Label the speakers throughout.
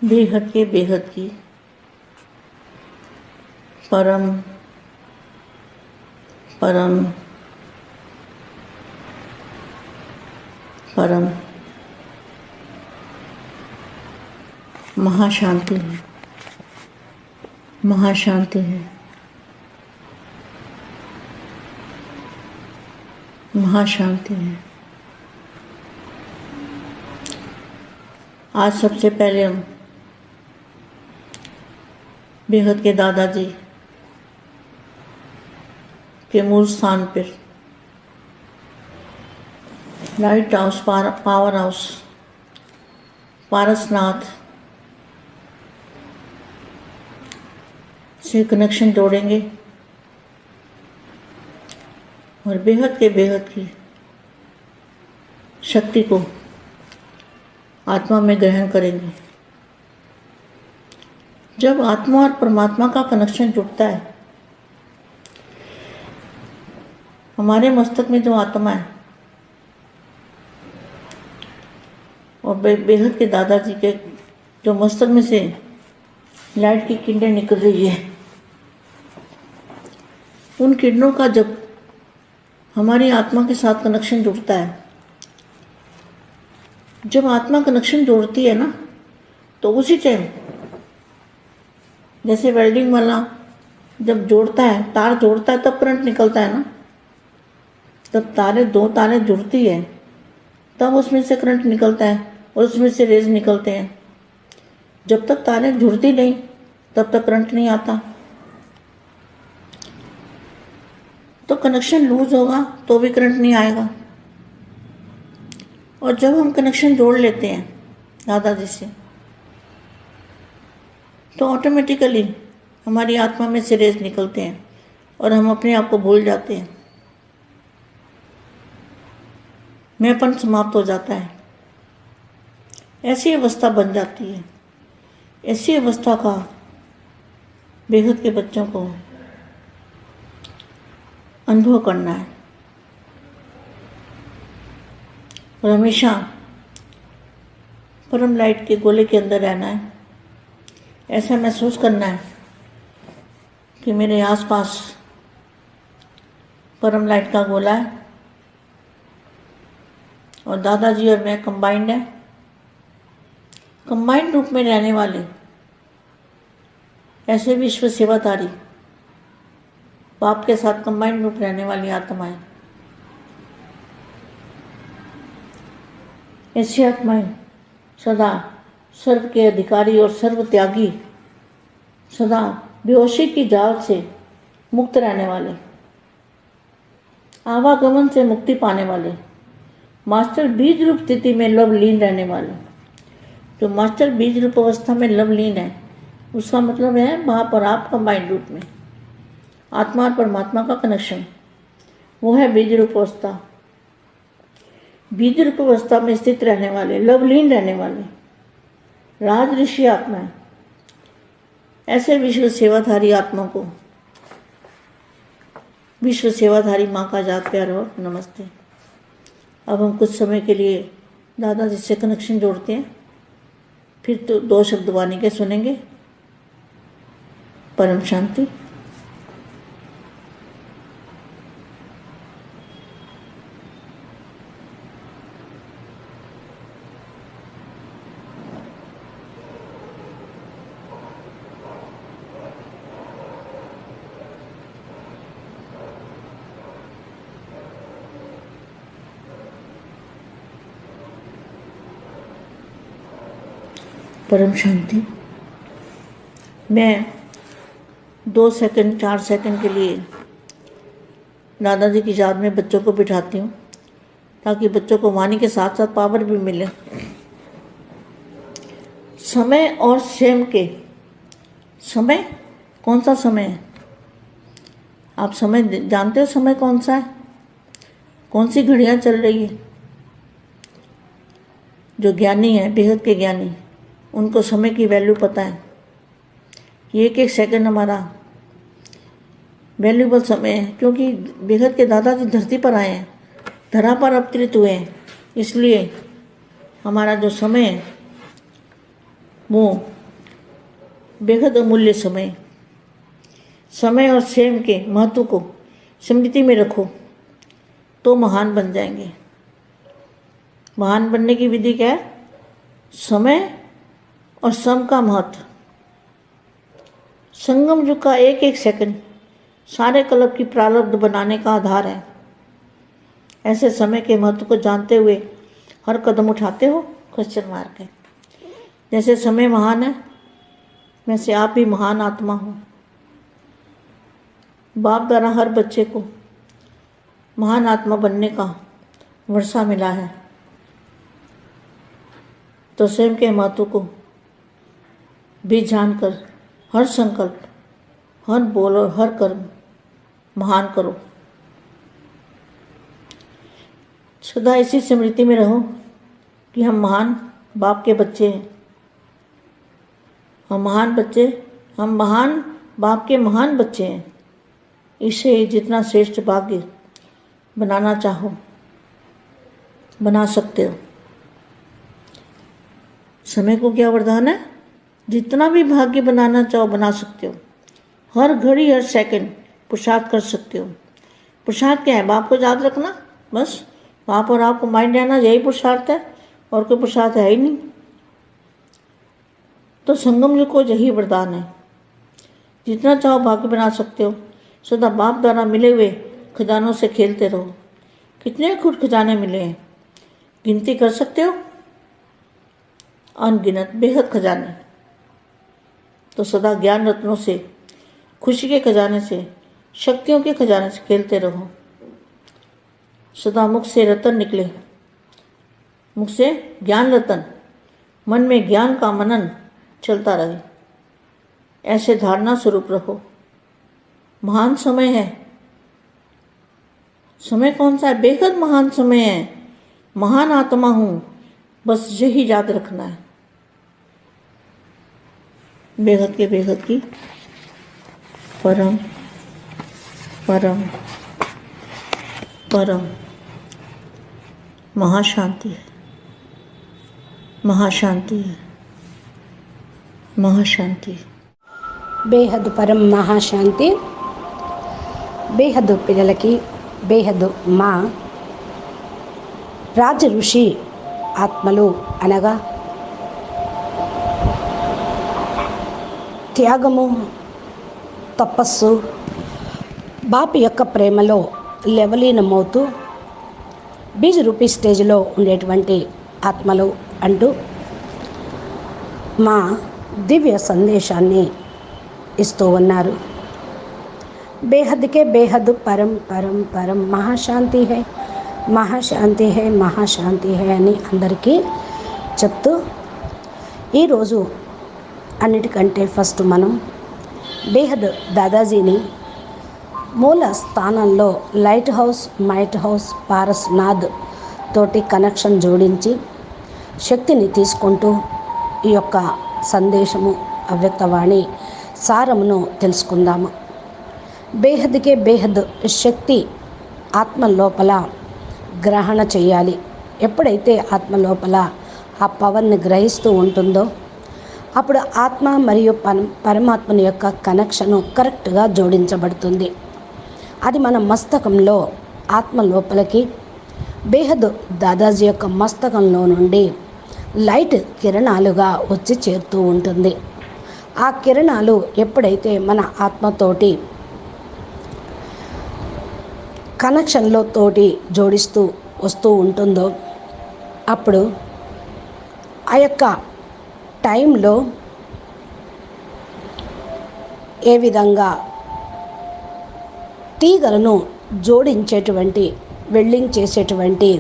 Speaker 1: बेहद के बेहद की परम परम परम महाशांति है, महाशांति है, महाशांति है। आज सबसे पहले हम बेहद के दादाजी के मूल स्थान पर light house power house Parasnath से कनेक्शन जोड़ेंगे और बेहद के बेहद की शक्ति को आत्मा में ग्रहण करेंगे। जब आत्मा और परमात्मा का कनेक्शन जुड़ता है, हमारे मस्तक में जो आत्मा है और बेहद के दादाजी के जो मस्तक में से लाइट की किरणें निकल रही है, उन किरणों का जब हमारी आत्मा के साथ कनेक्शन जुड़ता है, जब आत्मा कनेक्शन जोड़ती है ना, तो उसी टाइम जैसे वेल्डिंग वाला जब जोड़ता है, तार जोड़ता है, तब करंट निकलता है ना। तब दो तारें जुड़ती है, तब उसमें से करंट निकलता है और उसमें से रेज निकलते हैं। जब तक तारें जुड़ती नहीं, तब तक करंट नहीं आता। तो कनेक्शन लूज होगा तो भी करंट नहीं आएगा। और जब हम कनेक्शन जोड़ लेते हैं दादाजी से, तो ऑटोमेटिकली हमारी आत्मा में से रेज निकलते हैं और हम अपने आप को भूल जाते हैं। मैंपन समाप्त हो जाता है। ऐसी अवस्था बन जाती है। ऐसी अवस्था का बेहद के बच्चों को अनुभव करना है और हमेशा परम लाइट के गोले के अंदर रहना है। ऐसा महसूस करना है कि मेरे आसपास परम लाइट का गोला है और दादाजी और मैं कंबाइंड है। कंबाइंड रूप में रहने वाले ऐसे विश्व सेवाधारी बाप के साथ कंबाइंड रूप रहने वाली आत्माएं, ऐसी आत्माएं सदा सर्व के अधिकारी और सर्व त्यागी, सदा बेहोशी की जाल से मुक्त रहने वाले, आवागमन से मुक्ति पाने वाले, मास्टर बीज रूप स्थिति में लवलीन रहने वाले। जो मास्टर बीज रूप अवस्था में लवलीन है, उसका मतलब है बाप और आप कंबाइंड रूप में आत्मा और परमात्मा का कनेक्शन, वो है बीज रूप अवस्था। बीज रूप अवस्था में स्थित रहने वाले, लवलीन रहने वाले राज ऋषि आत्मा है। ऐसे विश्व सेवाधारी आत्मा को विश्व सेवाधारी माँ का जात प्यार और नमस्ते। अब हम कुछ समय के लिए दादाजी से कनेक्शन जोड़ते हैं, फिर तो 2 शब्द वाणी के सुनेंगे। परम शांति। परम शांति। मैं 2 सेकंड 4 सेकंड के लिए दादाजी की याद में बच्चों को बिठाती हूँ, ताकि बच्चों को वाणी के साथ साथ पावर भी मिले। समय और स्वयं के समय, कौन सा समय है? आप समय जानते हो? समय कौन सा है? कौन सी घड़ियाँ चल रही है? जो ज्ञानी है, बेहद के ज्ञानी, उनको समय की वैल्यू पता है। ये एक सेकंड हमारा वैल्यूबल समय है, क्योंकि बेहद के दादाजी धरती पर आए हैं, धरा पर अवतरित हुए हैं, इसलिए हमारा जो समय है वो बेहद अमूल्य समय और स्वयं के महत्व को स्मृति में रखो तो महान बन जाएंगे। महान बनने की विधि क्या है? समय और श्रम का महत्व। संगम युग का एक एक सेकंड सारे कल्प की प्रारब्ध बनाने का आधार है। ऐसे समय के महत्व को जानते हुए हर कदम उठाते हो क्वेश्चन मार्क है। जैसे समय महान है वैसे आप भी महान आत्मा हो। बाप द्वारा हर बच्चे को महान आत्मा बनने का वर्षा मिला है, तो स्वयं के महत्व को भी जानकर हर संकल्प, हर बोल और हर कर्म महान करो। सदा इसी स्मृति में रहो कि हम महान बाप के बच्चे हैं। हम महान बाप के महान बच्चे हैं। इसे जितना श्रेष्ठ भाग्य बनाना चाहो बना सकते हो। समय को क्या वरदान है? जितना भी भाग्य बनाना चाहो बना सकते हो। हर घड़ी हर सेकंड पुरुषार्थ कर सकते हो। पुरुषार्थ क्या है? बाप को याद रखना, बस बाप और आपको माइंड रहना, यही पुरुषार्थ है और कोई पुरुषार्थ है ही नहीं। तो संगम युग को यही वरदान है। जितना चाहो भाग्य बना सकते हो। सदा बाप द्वारा मिले हुए खजानों से खेलते रहो। कितने खुद खजाने मिले हैं, गिनती कर सकते हो? अनगिनत बेहद खजाने। तो सदा ज्ञान रत्नों से, खुशी के खजाने से, शक्तियों के खजाने से खेलते रहो। सदा मुख से रतन निकले, मुख से ज्ञान रतन, मन में ज्ञान का मनन चलता रहे। ऐसे धारणा स्वरूप रहो। महान समय है। समय कौन सा है? बेहद महान समय है। महान आत्मा हूं, बस यही याद रखना है। बेहद के बेहद की परम परम परम महाशांति है। महाशांति है। महाशांति।
Speaker 2: బేహద్ పరం మహాశాంతి. బేహద్ పిల్లలకి బేహద్ మా రాజ ఋషి ఆత్మలు అనగా త్యాగము, తపస్సు, బాపు యొక్క ప్రేమలో లెవలీనమవుతూ బీజ్ రూపీ స్టేజ్లో ఉండేటువంటి ఆత్మలు అంటూ మా దివ్య సందేశాన్ని ఇస్తూ ఉన్నారు. బేహద్కే బేహద్ పరం పరం పరం మహాశాంతి హై, మహాశాంతి హై, మహాశాంతి హై అని అందరికీ చెప్తూ ఈరోజు అన్నిటికంటే ఫస్ట్ మనం బేహద్ దాదాజీని మూల స్థానంలో లైట్ హౌస్, మైట్ హౌస్, పారస్నాథ్ తోటి కనెక్షన్ జోడించి శక్తిని తీసుకుంటూ ఈ యొక్క సందేశము అవ్యక్తవాణి సారమును తెలుసుకుందాము. బేహద్కే బేహద్ శక్తి ఆత్మ లోపల గ్రహణ చేయాలి. ఎప్పుడైతే ఆత్మ లోపల ఆ పవర్ని గ్రహిస్తూ ఉంటుందో అప్పుడు ఆత్మ మరియు పరమాత్మని యొక్క కనెక్షను కరెక్ట్గా జోడించబడుతుంది. అది మన మస్తకంలో ఆత్మ లోపలికి బేహద్ దాదాజీ యొక్క మస్తకంలో నుండి లైట్ కిరణాలుగా వచ్చి చేరుతూ ఉంటుంది. ఆ కిరణాలు ఎప్పుడైతే మన ఆత్మతోటి కనెక్షన్లో తోటి జోడిస్తూ వస్తూ ఉంటుందో అప్పుడు ఆ యొక్క టైంలో ఏ విధంగా తీగలను జోడించేటువంటి, వెల్డింగ్ చేసేటువంటి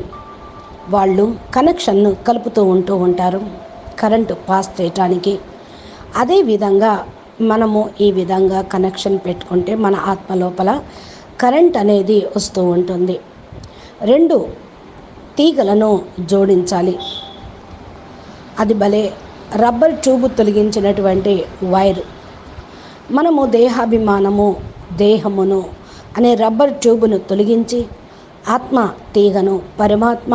Speaker 2: వాళ్ళు కనెక్షన్ను కలుపుతూ ఉంటారు కరెంటు పాస్ చేయటానికి. అదేవిధంగా మనము ఈ విధంగా కనెక్షన్ పెట్టుకుంటే మన ఆత్మ లోపల కరెంట్ అనేది వస్తూ ఉంటుంది. 2 తీగలను జోడించాలి. అది భలే రబ్బర్ ట్యూబ్ తొలగించినటువంటి వైర్. మనము దేహాభిమానము, దేహమును అనే రబ్బర్ ట్యూబ్ను తొలగించి ఆత్మ తీగను పరమాత్మ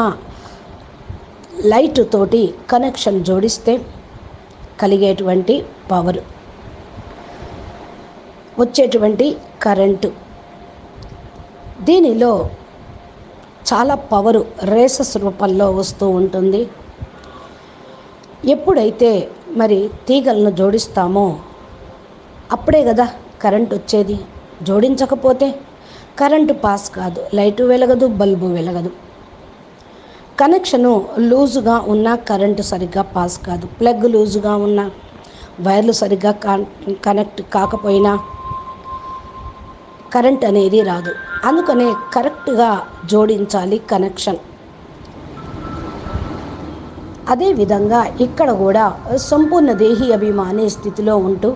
Speaker 2: లైట్ తోటి కనెక్షన్ జోడిస్తే కలిగేటువంటి పవర్, వచ్చేటువంటి కరెంటు, దీనిలో చాలా పవరు రేసెస్ రూపంలో వస్తూ ఉంటుంది. ఎప్పుడైతే మరి తీగలను జోడిస్తామో అప్పుడే కదా కరెంట్ వచ్చేది. జోడించకపోతే కరెంటు పాస్ కాదు, లైటు వెలగదు, బల్బు వెలగదు. కనెక్షను లూజుగా ఉన్న కరెంటు సరిగ్గా పాస్ కాదు, ప్లగ్ లూజుగా ఉన్న వైర్లు సరిగ్గా కనెక్ట్ కాకపోయినా కరెంట్ అనేది రాదు. అందుకనే కరెక్ట్గా జోడించాలి కనెక్షన్. అదేవిధంగా ఇక్కడ కూడా సంపూర్ణ దేహి అభిమాని స్థితిలో ఉంటూ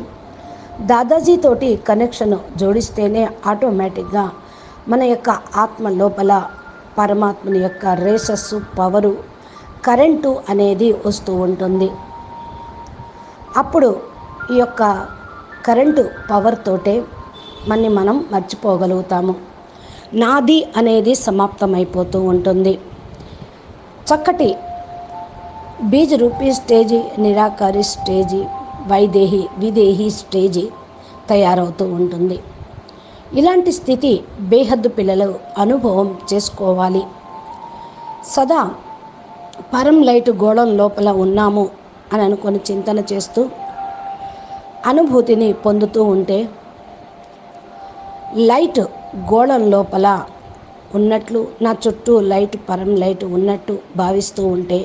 Speaker 2: దాదాజీతోటి కనెక్షన్ జోడిస్తేనే ఆటోమేటిక్గా మన యొక్క ఆత్మ లోపల పరమాత్మని యొక్క రేసస్సు, పవరు, కరెంటు అనేది వస్తూ ఉంటుంది. అప్పుడు ఈ యొక్క కరెంటు పవర్ తోటే మనం మర్చిపోగలుగుతాము. నాది అనేది సమాప్తమైపోతూ ఉంటుంది. చక్కటి బీజ్ రూపీ స్టేజీ, నిరాకారి స్టేజీ, వైదేహి విదేహి స్టేజీ తయారవుతూ ఉంటుంది. ఇలాంటి స్థితి బేహద్దు పిల్లలు అనుభవం చేసుకోవాలి. సదా పరం లైట్ గోళం లోపల ఉన్నాము అని అనుకొని చింతన చేస్తూ అనుభూతిని పొందుతూ ఉంటే, లైట్ గోళం లోపల ఉన్నట్లు, నా చుట్టూ లైట్ పరం లైట్ ఉన్నట్టు భావిస్తూ ఉంటే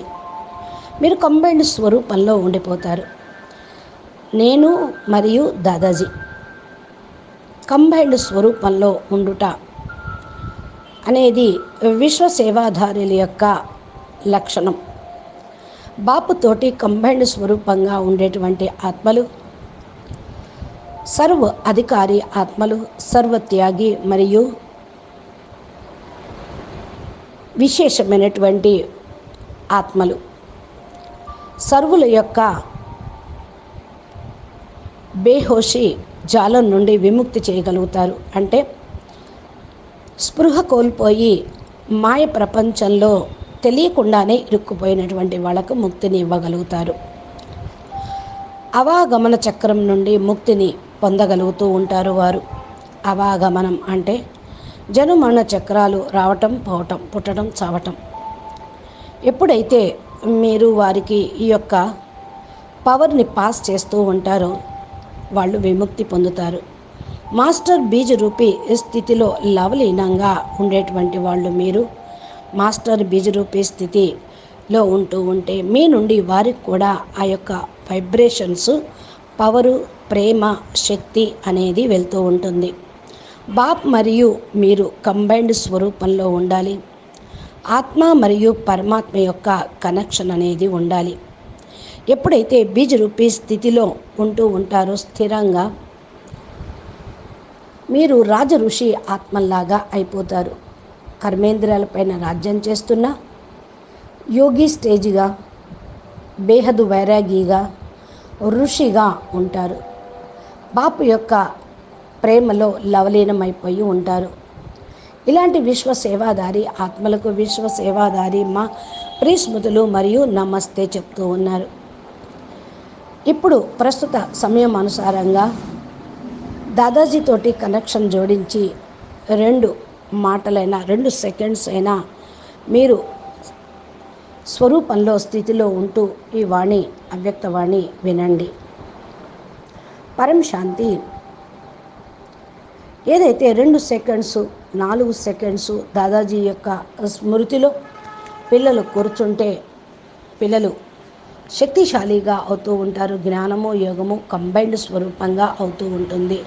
Speaker 2: మీరు కంబైన్డ్ స్వరూపంలో ఉండిపోతారు. నేను మరియు దాదాజీ కంబైన్డ్ స్వరూపంలో ఉండుట అనేది విశ్వ సేవాధారుల యొక్క లక్షణం. బాపుతోటి కంబైన్డ్ స్వరూపంగా ఉండేటువంటి ఆత్మలు సర్వ అధికారి ఆత్మలు, సర్వత్యాగి మరియు విశేషమైనటువంటి ఆత్మలు సర్వుల యొక్క బేహోషి జాలం నుండి విముక్తి చేయగలుగుతారు. అంటే స్పృహ కోల్పోయి మాయ ప్రపంచంలో తెలియకుండానే ఇరుక్కుపోయినటువంటి వాళ్ళకు ముక్తిని ఇవ్వగలుగుతారు. అవాగమన చక్రం నుండి ముక్తిని పొందగలుగుతూ ఉంటారు వారు. అవాగమనం అంటే జనుమరణ చక్రాలు రావటం, పోవటం, పుట్టడం, చావటం. ఎప్పుడైతే మీరు వారికి ఈ యొక్క పవర్ని పాస్ చేస్తూ ఉంటారో వాళ్ళు విముక్తి పొందుతారు. మాస్టర్ బీజ్ రూపీ స్థితిలో లవలీనంగా ఉండేటువంటి వాళ్ళు మీరు మాస్టర్ బీజ్ రూపీ స్థితిలో ఉంటూ ఉంటే మీ నుండి వారికి కూడా ఆ యొక్క వైబ్రేషన్స్, పవరు, ప్రేమ, శక్తి అనేది వెళ్తూ ఉంటుంది. బాప్ మరియు మీరు కంబైన్డ్ స్వరూపంలో ఉండాలి. ఆత్మ మరియు పరమాత్మ యొక్క కనెక్షన్ అనేది ఉండాలి. ఎప్పుడైతే బీజ్ రూపీ స్థితిలో ఉంటూ ఉంటారో స్థిరంగా, మీరు రాజ ఋషి ఆత్మల్లాగా అయిపోతారు. కర్మేంద్రియాలపైన రాజ్యం చేస్తున్న యోగి స్టేజిగా, బేహదు వైరాగిగా, ఋషిగా ఉంటారు. బాపు యొక్క ప్రేమలో లవలీనమైపోయి ఉంటారు. ఇలాంటి విశ్వ సేవాదారి ఆత్మలకు విశ్వ సేవాదారి మా ప్రియస్మృతులు మరియు నమస్తే చెప్తూ ఉన్నారు. ఇప్పుడు ప్రస్తుత సమయం అనుసారంగా దాదాజీతోటి కనెక్షన్ జోడించి 2 మాటలైనా 2 సెకండ్స్ అయినా మీరు స్వరూపంలో స్థితిలో ఉంటూ ఈ వాణి, అవ్యక్తవాణి వినండి. పరం శాంతి. ఏదైతే 2 సెకండ్స్ 4 సెకండ్స్ దాదాజీ యొక్క స్మృతిలో పిల్లలు కూర్చుంటే పిల్లలు శక్తిశాలిగా అవుతూ ఉంటారు. జ్ఞానము, యోగము కంబైన్డ్ స్వరూపంగా అవుతూ ఉంటుంది.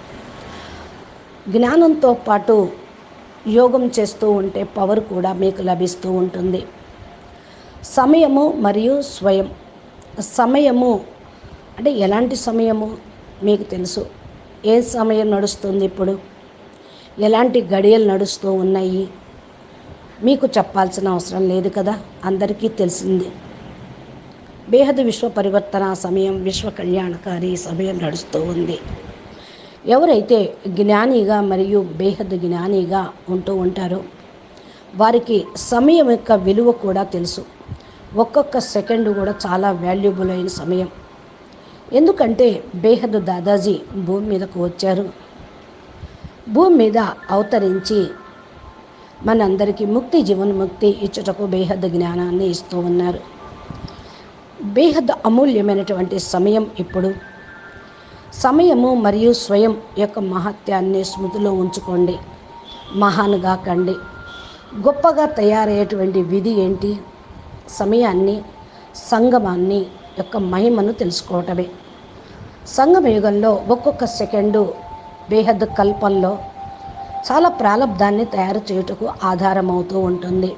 Speaker 2: జ్ఞానంతో పాటు యోగం చేస్తూ ఉంటే పవర్ కూడా మీకు లభిస్తూ ఉంటుంది. సమయము మరియు స్వయం. సమయము అంటే ఎలాంటి సమయము మీకు తెలుసు. ఏ సమయం నడుస్తుంది ఇప్పుడు, ఎలాంటి గడియలు నడుస్తూ ఉన్నాయి మీకు చెప్పాల్సిన అవసరం లేదు కదా, అందరికీ తెలిసింది. బేహద్ విశ్వ పరివర్తన సమయం, విశ్వ కళ్యాణకారి సమయం నడుస్తూ ఉంది. ఎవరైతే జ్ఞానిగా మరియు బేహద్ జ్ఞానిగా ఉంటూ ఉంటారో వారికి సమయం యొక్క విలువ కూడా తెలుసు. ఒక్కొక్క సెకండ్ కూడా చాలా వాల్యుబుల్ అయిన సమయం. ఎందుకంటే బేహద్దు దాదాజీ భూమి మీదకు వచ్చారు. భూమి మీద అవతరించి మనందరికీ ముక్తి జీవన్ముక్తి ఇచ్చుటకు బేహద్దు జ్ఞానాన్ని ఇస్తూ ఉన్నారు. బేహద్దు అమూల్యమైనటువంటి సమయం ఇప్పుడు. సమయము మరియు స్వయం యొక్క మహత్యాన్ని స్మృతిలో ఉంచుకోండి. మహాన్గా కండి. గొప్పగా తయారయ్యేటువంటి విధి ఏంటి? సమయాన్ని, సంగమాన్ని యొక్క మహిమను తెలుసుకోవటమే. సంగమయుగంలో ఒక్కొక్క సెకండు బేహద్దు కల్పంలో చాలా ప్రాలబ్ధాన్ని తయారు చేయుటకు ఆధారమవుతూ ఉంటుంది.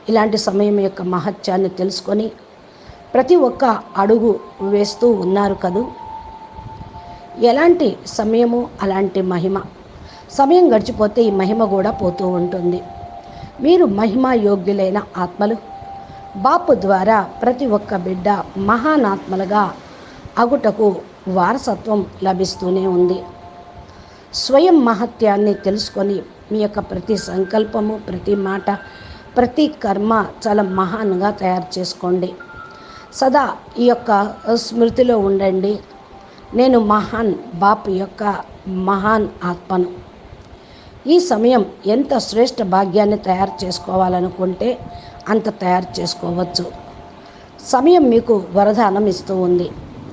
Speaker 2: ఇలాంటి సమయం యొక్క మహత్యాన్ని తెలుసుకొని ప్రతి ఒక్క అడుగు వేస్తూ ఉన్నారు కదూ. ఎలాంటి సమయము అలాంటి మహిమ. సమయం గడిచిపోతే ఈ మహిమ కూడా పోతూ ఉంటుంది. మీరు మహిమా యోగ్యులైన ఆత్మలు. బాపు ద్వారా ప్రతి ఒక్క బిడ్డ మహానాత్మలుగా అగుటకు వారసత్వం లభిస్తూనే ఉంది. స్వయం మహత్యాన్ని తెలుసుకొని మీ యొక్క ప్రతి సంకల్పము, ప్రతి మాట, ప్రతి కర్మ చాలా మహాన్గా తయారు చేసుకోండి. సదా ఈ యొక్క స్మృతిలో ఉండండి. నేను మహాన్ బాపు యొక్క మహాన్ ఆత్మను. ఈ సమయం ఎంత శ్రేష్ఠ భాగ్యాన్ని తయారు చేసుకోవాలనుకుంటే అంత తయారు చేసుకోవచ్చు. సమయం మీకు వరదానం ఇస్తూ ఉంది.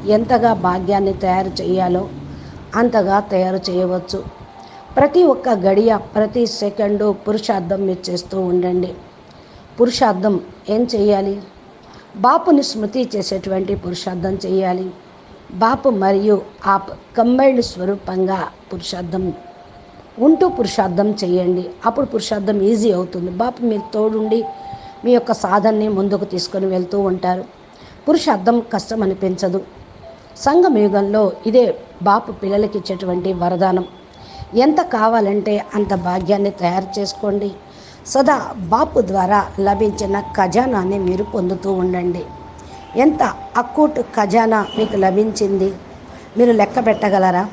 Speaker 2: ఎంతగా భాగ్యాన్ని తయారు చేయాలో అంతగా తయారు చేయవచ్చు. ప్రతి ఒక్క గడియ, ప్రతి సెకండు పురుషార్థం మీరు చేస్తూ ఉండండి. పురుషార్థం ఏం చేయాలి? బాపుని స్మృతి చేసేటువంటి పురుషార్థం చేయాలి. బాపు మరియు ఆప్ కంబైన్డ్ స్వరూపంగా పురుషార్థం ఉంటూ పురుషార్థం చేయండి. అప్పుడు పురుషార్థం ఈజీ అవుతుంది. బాపు మీరు తోడుండి మీ యొక్క సాధనని ముందుకు తీసుకొని వెళ్తూ ఉంటారు. పురుషార్థం కష్టం అనిపించదు. సంగమయుగంలో ఇదే బాపు పిల్లలకి ఇచ్చేటువంటి వరదానం. ఎంత కావాలంటే అంత భాగ్యాన్ని తయారు చేసుకోండి. సదా బాపు ద్వారా లభించిన ఖజానాన్ని మీరు పొందుతూ ఉండండి. ఎంత అక్కూట్ ఖజానా మీకు లభించింది మీరు లెక్క పెట్టగలరా?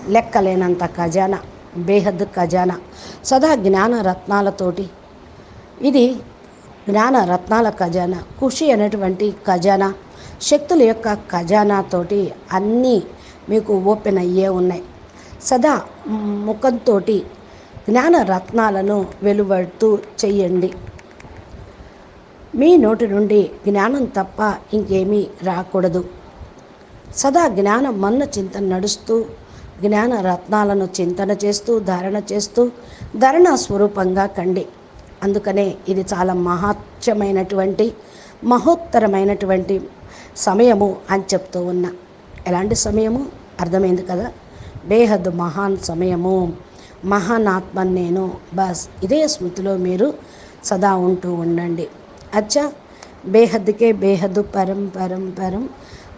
Speaker 2: లెక్కలేనంత ఖజానా, బేహద్ ఖజానా, సదా జ్ఞాన రత్నాలతోటి. ఇది జ్ఞాన రత్నాల ఖజానా, ఖుషి అనేటువంటి ఖజానా, శక్తుల యొక్క ఖజానాతోటి అన్నీ మీకు ఓపెన్ అయ్యే ఉన్నాయి. సదా ముఖంతో జ్ఞాన రత్నాలను వెలువడుతూ చెయ్యండి. మీ నోటి నుండి జ్ఞానం తప్ప ఇంకేమీ రాకూడదు. సదా జ్ఞానం మన్న చింతన నడుస్తూ జ్ఞాన రత్నాలను చింతన చేస్తూ ధారణ చేస్తూ ధరణా స్వరూపంగా కండి. అందుకనే ఇది చాలా మహత్యమైనటువంటి మహోత్తరమైనటువంటి సమయము అని చెప్తూ ఉన్నా. ఎలాంటి సమయము అర్థమైంది కదా? బేహద్ మహాన్ సమయము. మహానాత్మ నేను. బస్ ఇదే స్మృతిలో మీరు సదా ఉంటూ ఉండండి. అచ్చా, బేహద్కే బేహద్ పరం పరం పరం.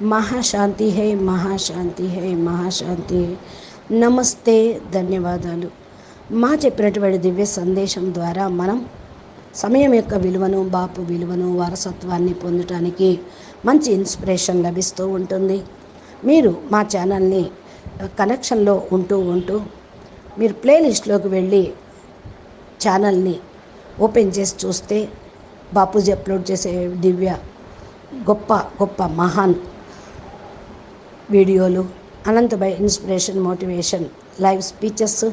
Speaker 2: మహాశాంతి హై, మహాశాంతి హై, మహాశాంతి హై. నమస్తే, ధన్యవాదాలు. మా చెప్పినటువంటి దివ్య సందేశం ద్వారా మనం సమయం యొక్క విలువను, బాపు విలువను, వారసత్వాన్ని పొందటానికి మంచి ఇన్స్పిరేషన్ లభిస్తూ ఉంటుంది. మీరు మా ఛానల్ని కనెక్షన్లో ఉంటూ మీరు ప్లేలిస్ట్లోకి వెళ్ళి ఛానల్ని ఓపెన్ చేసి చూస్తే బాపూజీ అప్లోడ్ చేసే దివ్య గొప్ప గొప్ప మహాన్ వీడియోలు, Anantbhai inspiration, motivation, live speeches,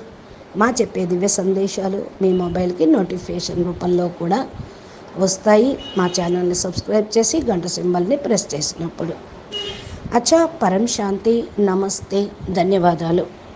Speaker 2: మా చెప్పే దివ్య సందేశాలు మీ మొబైల్కి నోటిఫికేషన్ రూపంలో కూడా వస్తాయి. మా ఛానల్ని సబ్స్క్రైబ్ చేసి గంట సింబల్ని ప్రెస్ చేసినప్పుడు. అచ్చా, పరం శాంతి. నమస్తే, ధన్యవాదాలు.